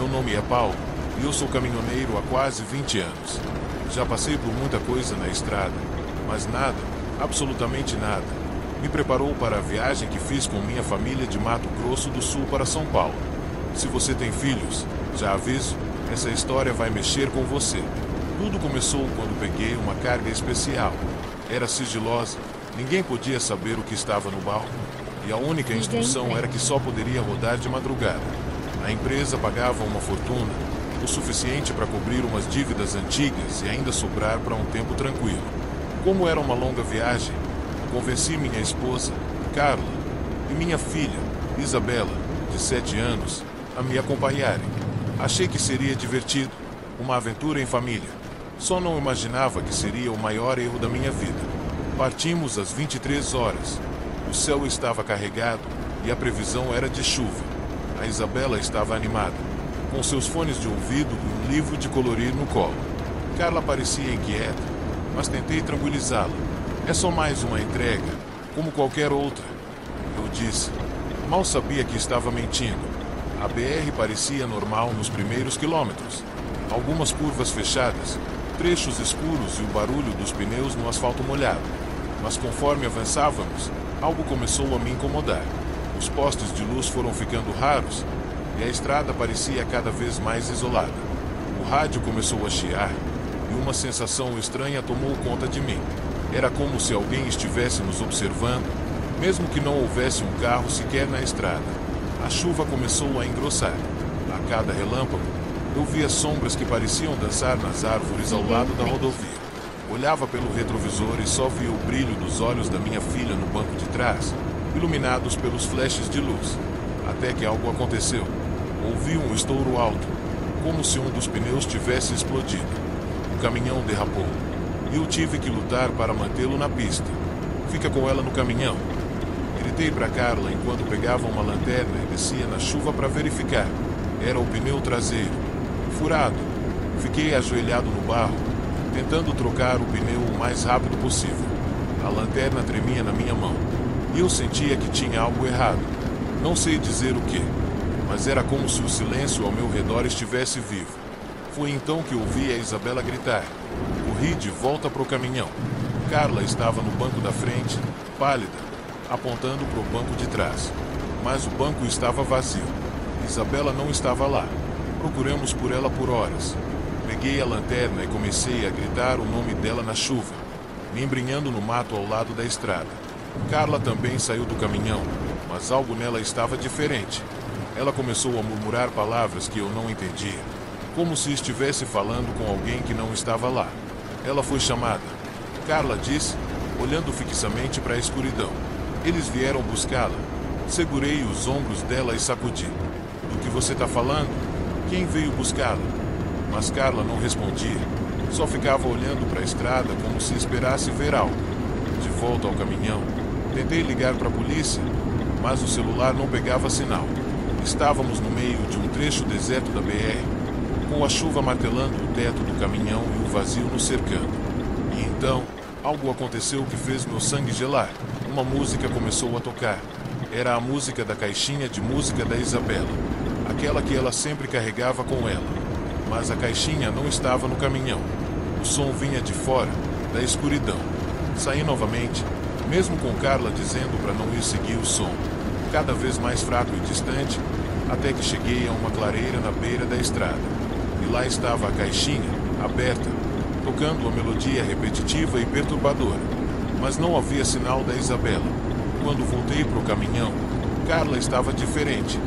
Meu nome é Paulo e eu sou caminhoneiro há quase 20 anos. Já passei por muita coisa na estrada, mas nada, absolutamente nada, me preparou para a viagem que fiz com minha família de Mato Grosso do Sul para São Paulo. Se você tem filhos, já aviso, essa história vai mexer com você. Tudo começou quando peguei uma carga especial. Era sigilosa, ninguém podia saber o que estava no barco, e a única instrução era que só poderia rodar de madrugada. A empresa pagava uma fortuna, o suficiente para cobrir umas dívidas antigas e ainda sobrar para um tempo tranquilo. Como era uma longa viagem, convenci minha esposa, Carla, e minha filha, Isabela, de 7 anos, a me acompanharem. Achei que seria divertido, uma aventura em família. Só não imaginava que seria o maior erro da minha vida. Partimos às 23 horas. O céu estava carregado e a previsão era de chuva. A Isabela estava animada, com seus fones de ouvido e um livro de colorir no colo. Carla parecia inquieta, mas tentei tranquilizá-la. É só mais uma entrega, como qualquer outra. Eu disse. Mal sabia que estava mentindo. A BR parecia normal nos primeiros quilômetros. Algumas curvas fechadas, trechos escuros e o barulho dos pneus no asfalto molhado. Mas conforme avançávamos, algo começou a me incomodar. Os postes de luz foram ficando raros e a estrada parecia cada vez mais isolada. O rádio começou a chiar e uma sensação estranha tomou conta de mim. Era como se alguém estivesse nos observando, mesmo que não houvesse um carro sequer na estrada. A chuva começou a engrossar. A cada relâmpago, eu via sombras que pareciam dançar nas árvores ao lado da rodovia. Olhava pelo retrovisor e só via o brilho dos olhos da minha filha no banco de trás, iluminados pelos flashes de luz. Até que algo aconteceu. Ouvi um estouro alto, como se um dos pneus tivesse explodido. O caminhão derrapou, e eu tive que lutar para mantê-lo na pista. Fica com ela no caminhão. Gritei para Carla enquanto pegava uma lanterna e descia na chuva para verificar. Era o pneu traseiro, furado. Fiquei ajoelhado no barro, tentando trocar o pneu o mais rápido possível. A lanterna tremia na minha mão, e eu sentia que tinha algo errado. Não sei dizer o que, mas era como se o silêncio ao meu redor estivesse vivo. Foi então que ouvi a Isabela gritar. Corri de volta para o caminhão. Carla estava no banco da frente, pálida, apontando para o banco de trás. Mas o banco estava vazio. Isabela não estava lá. Procuramos por ela por horas. Peguei a lanterna e comecei a gritar o nome dela na chuva, me embrenhando no mato ao lado da estrada. Carla também saiu do caminhão, mas algo nela estava diferente. Ela começou a murmurar palavras que eu não entendia, como se estivesse falando com alguém que não estava lá. Ela foi chamada. Carla disse, olhando fixamente para a escuridão. Eles vieram buscá-la. Segurei os ombros dela e sacudi. Do que você está falando? Quem veio buscá-la? Mas Carla não respondia. Só ficava olhando para a estrada como se esperasse ver algo. De volta ao caminhão, tentei ligar para a polícia, mas o celular não pegava sinal. Estávamos no meio de um trecho deserto da BR, com a chuva martelando o teto do caminhão e o vazio nos cercando. E então, algo aconteceu que fez meu sangue gelar. Uma música começou a tocar. Era a música da caixinha de música da Isabela, aquela que ela sempre carregava com ela. Mas a caixinha não estava no caminhão. O som vinha de fora, da escuridão. Saí novamente, mesmo com Carla dizendo para não ir seguir o som, cada vez mais fraco e distante, até que cheguei a uma clareira na beira da estrada. E lá estava a caixinha, aberta, tocando uma melodia repetitiva e perturbadora. Mas não havia sinal da Isabela. Quando voltei para o caminhão, Carla estava diferente.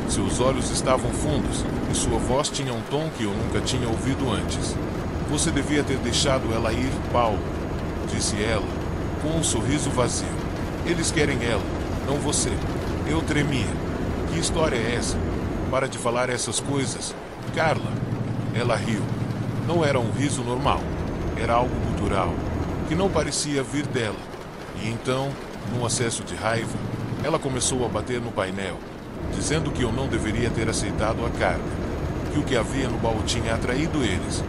Seus olhos estavam fundos e sua voz tinha um tom que eu nunca tinha ouvido antes. Você devia ter deixado ela ir, Paulo, disse ela, com um sorriso vazio. Eles querem ela, não você. Eu tremia. Que história é essa? Para de falar essas coisas, Carla. Ela riu. Não era um riso normal. Era algo gutural, que não parecia vir dela. E então, num acesso de raiva, ela começou a bater no painel, dizendo que eu não deveria ter aceitado a carga, que o que havia no baú tinha atraído eles.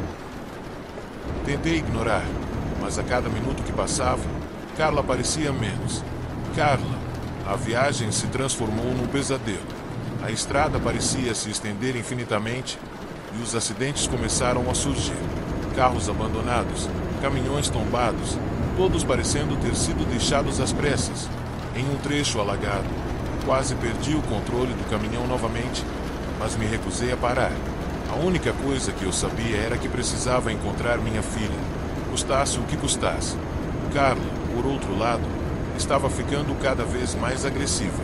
Tentei ignorar, mas a cada minuto que passava, Carla parecia menos. Carla, a viagem se transformou num pesadelo. A estrada parecia se estender infinitamente e os acidentes começaram a surgir. Carros abandonados, caminhões tombados, todos parecendo ter sido deixados às pressas. Em um trecho alagado, quase perdi o controle do caminhão novamente, mas me recusei a parar. A única coisa que eu sabia era que precisava encontrar minha filha, custasse o que custasse. Carla, por outro lado, estava ficando cada vez mais agressiva.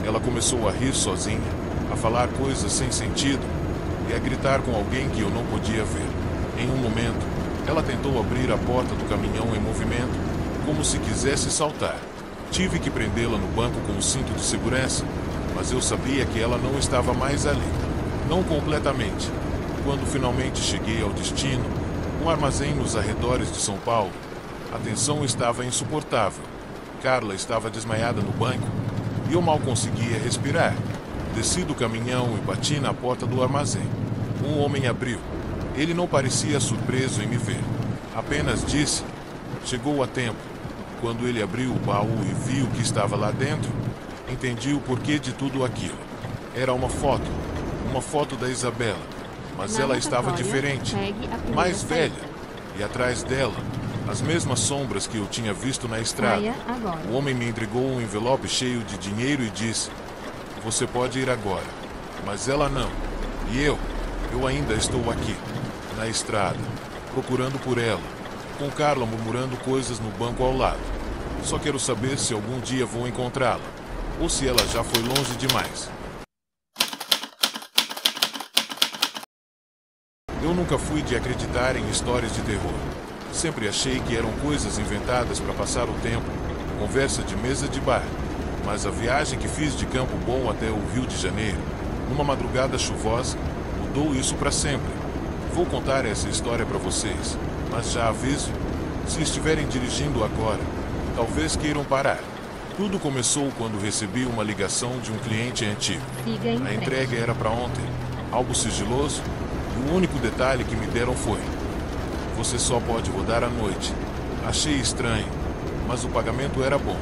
Ela começou a rir sozinha, a falar coisas sem sentido e a gritar com alguém que eu não podia ver. Em um momento, ela tentou abrir a porta do caminhão em movimento, como se quisesse saltar. Tive que prendê-la no banco com o cinto de segurança, mas eu sabia que ela não estava mais ali. Não completamente. Quando finalmente cheguei ao destino, um armazém nos arredores de São Paulo, a tensão estava insuportável. Carla estava desmaiada no banco e eu mal conseguia respirar. Desci do caminhão e bati na porta do armazém. Um homem abriu. Ele não parecia surpreso em me ver. Apenas disse: "Chegou a tempo." Quando ele abriu o baú e viu o que estava lá dentro, entendi o porquê de tudo aquilo. Era uma foto da Isabela, mas ela estava diferente, mais velha, e atrás dela, as mesmas sombras que eu tinha visto na estrada. O homem me entregou um envelope cheio de dinheiro e disse: "Você pode ir agora." Mas ela não. E eu ainda estou aqui, na estrada, procurando por ela, com Carla murmurando coisas no banco ao lado. Só quero saber se algum dia vou encontrá-la, ou se ela já foi longe demais. Eu nunca fui de acreditar em histórias de terror. Sempre achei que eram coisas inventadas para passar o tempo, conversa de mesa de bar. Mas a viagem que fiz de Campo Bom até o Rio de Janeiro, numa madrugada chuvosa, mudou isso para sempre. Vou contar essa história para vocês, mas já aviso, se estiverem dirigindo agora, talvez queiram parar. Tudo começou quando recebi uma ligação de um cliente antigo. A entrega era para ontem, algo sigiloso, e o único detalhe que me deram foi: "Você só pode rodar à noite." Achei estranho, mas o pagamento era bom.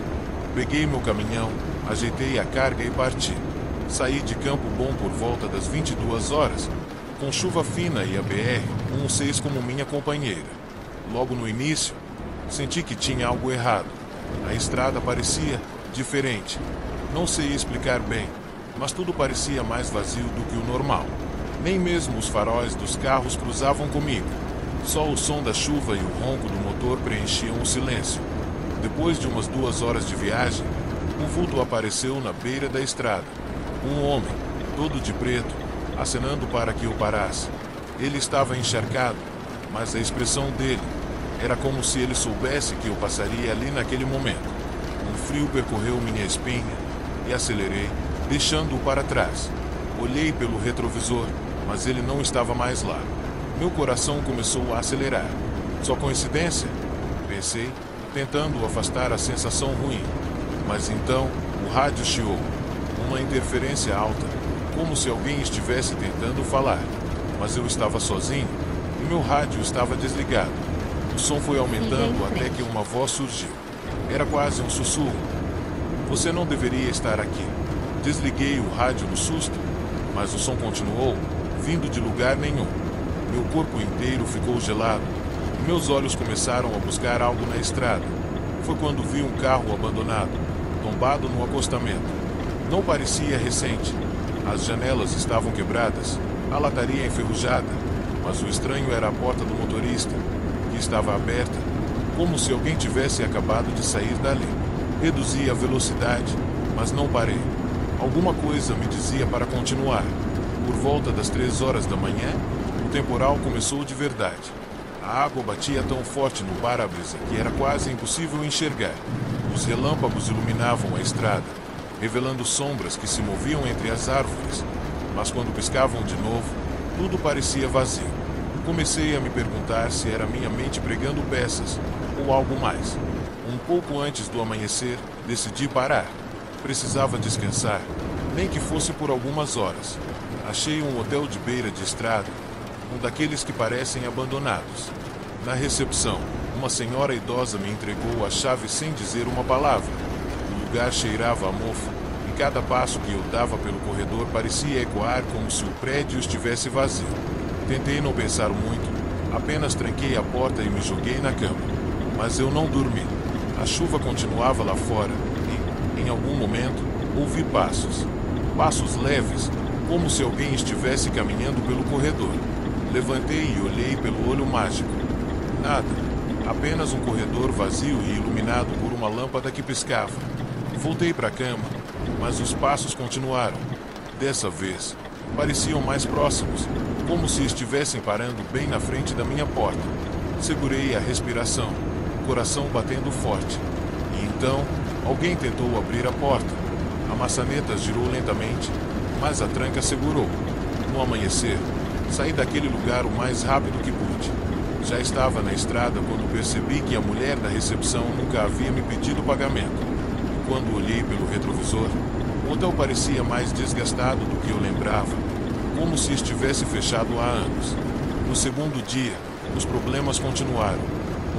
Peguei meu caminhão, ajeitei a carga e parti. Saí de Campo Bom por volta das 22 horas, com chuva fina e a BR-116 como minha companheira. Logo no início, senti que tinha algo errado. A estrada parecia diferente. Não sei explicar bem, mas tudo parecia mais vazio do que o normal. Nem mesmo os faróis dos carros cruzavam comigo. Só o som da chuva e o ronco do motor preenchiam o silêncio. Depois de umas 2 horas de viagem, um vulto apareceu na beira da estrada. Um homem, todo de preto, acenando para que eu parasse. Ele estava encharcado, mas a expressão dele era como se ele soubesse que eu passaria ali naquele momento. Um frio percorreu minha espinha e acelerei, deixando-o para trás. Olhei pelo retrovisor, mas ele não estava mais lá. Meu coração começou a acelerar. Só coincidência? Pensei, tentando afastar a sensação ruim. Mas então, o rádio chiou. Uma interferência alta, como se alguém estivesse tentando falar. Mas eu estava sozinho e meu rádio estava desligado. O som foi aumentando até que uma voz surgiu. Era quase um sussurro. "Você não deveria estar aqui." Desliguei o rádio no susto, mas o som continuou, vindo de lugar nenhum. Meu corpo inteiro ficou gelado e meus olhos começaram a buscar algo na estrada. Foi quando vi um carro abandonado, tombado no acostamento. Não parecia recente. As janelas estavam quebradas, a lataria enferrujada, mas o estranho era a porta do motorista, que estava aberta, como se alguém tivesse acabado de sair dali. Reduzi a velocidade, mas não parei. Alguma coisa me dizia para continuar. Por volta das 3 horas da manhã, o temporal começou de verdade. A água batia tão forte no para-brisa que era quase impossível enxergar. Os relâmpagos iluminavam a estrada, revelando sombras que se moviam entre as árvores, mas quando piscavam de novo, tudo parecia vazio. Comecei a me perguntar se era minha mente pregando peças ou algo mais. Um pouco antes do amanhecer, decidi parar. Precisava descansar, nem que fosse por algumas horas. Achei um hotel de beira de estrada, um daqueles que parecem abandonados. Na recepção, uma senhora idosa me entregou a chave sem dizer uma palavra. O lugar cheirava a mofo e e cada passo que eu dava pelo corredor parecia ecoar como se o prédio estivesse vazio. Tentei não pensar muito, apenas tranquei a porta e me joguei na cama. Mas eu não dormi. A chuva continuava lá fora e, em algum momento, ouvi passos. Passos leves, como se alguém estivesse caminhando pelo corredor. Levantei e olhei pelo olho mágico. Nada. Apenas um corredor vazio e iluminado por uma lâmpada que piscava. Voltei para a cama, mas os passos continuaram. Dessa vez, pareciam mais próximos, como se estivessem parando bem na frente da minha porta. Segurei a respiração, o coração batendo forte. E então, alguém tentou abrir a porta. A maçaneta girou lentamente, mas a tranca segurou. No amanhecer, saí daquele lugar o mais rápido que pude. Já estava na estrada quando percebi que a mulher da recepção nunca havia me pedido pagamento. Quando olhei pelo retrovisor, o hotel parecia mais desgastado do que eu lembrava, como se estivesse fechado há anos. No segundo dia, os problemas continuaram.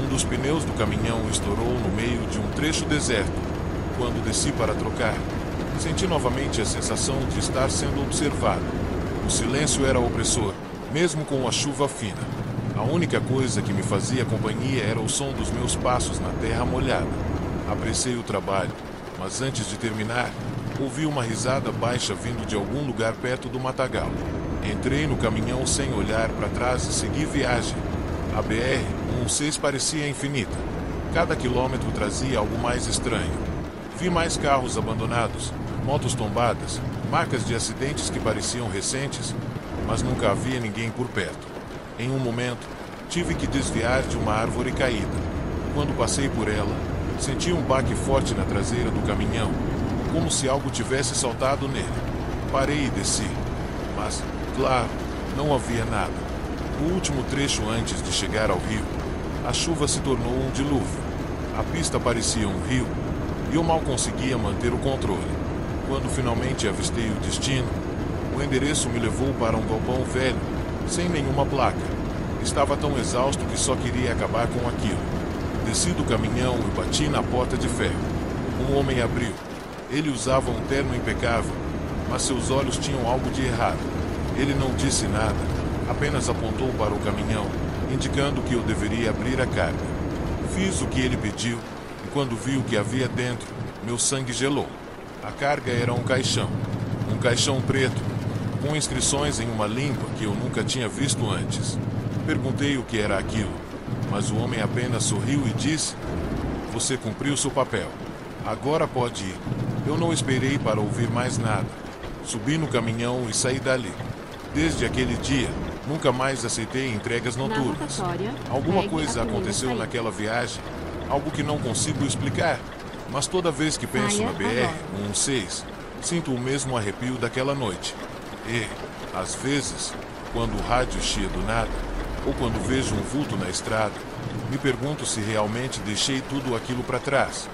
Um dos pneus do caminhão estourou no meio de um trecho deserto. Quando desci para trocar, senti novamente a sensação de estar sendo observado. O silêncio era opressor, mesmo com a chuva fina. A única coisa que me fazia companhia era o som dos meus passos na terra molhada. Apreciei o trabalho, mas antes de terminar, ouvi uma risada baixa vindo de algum lugar perto do matagal. Entrei no caminhão sem olhar para trás e segui viagem. A BR-116 parecia infinita. Cada quilômetro trazia algo mais estranho. Vi mais carros abandonados, motos tombadas, marcas de acidentes que pareciam recentes, mas nunca havia ninguém por perto. Em um momento, tive que desviar de uma árvore caída. Quando passei por ela, senti um baque forte na traseira do caminhão, como se algo tivesse saltado nele. Parei e desci, mas, claro, não havia nada. No último trecho antes de chegar ao rio, a chuva se tornou um dilúvio. A pista parecia um rio e eu mal conseguia manter o controle. Quando finalmente avistei o destino, o endereço me levou para um galpão velho, sem nenhuma placa. Estava tão exausto que só queria acabar com aquilo. Desci do caminhão e bati na porta de ferro. Um homem abriu. Ele usava um terno impecável, mas seus olhos tinham algo de errado. Ele não disse nada, apenas apontou para o caminhão, indicando que eu deveria abrir a carga. Fiz o que ele pediu, e quando vi o que havia dentro, meu sangue gelou. A carga era um caixão preto, com inscrições em uma língua que eu nunca tinha visto antes. Perguntei o que era aquilo, mas o homem apenas sorriu e disse: "Você cumpriu seu papel. Agora pode ir." Eu não esperei para ouvir mais nada. Subi no caminhão e saí dali. Desde aquele dia, nunca mais aceitei entregas noturnas. Alguma coisa aconteceu naquela viagem, algo que não consigo explicar, mas toda vez que penso na BR-116, sinto o mesmo arrepio daquela noite. E, às vezes, quando o rádio chia do nada, ou quando vejo um vulto na estrada, me pergunto se realmente deixei tudo aquilo para trás.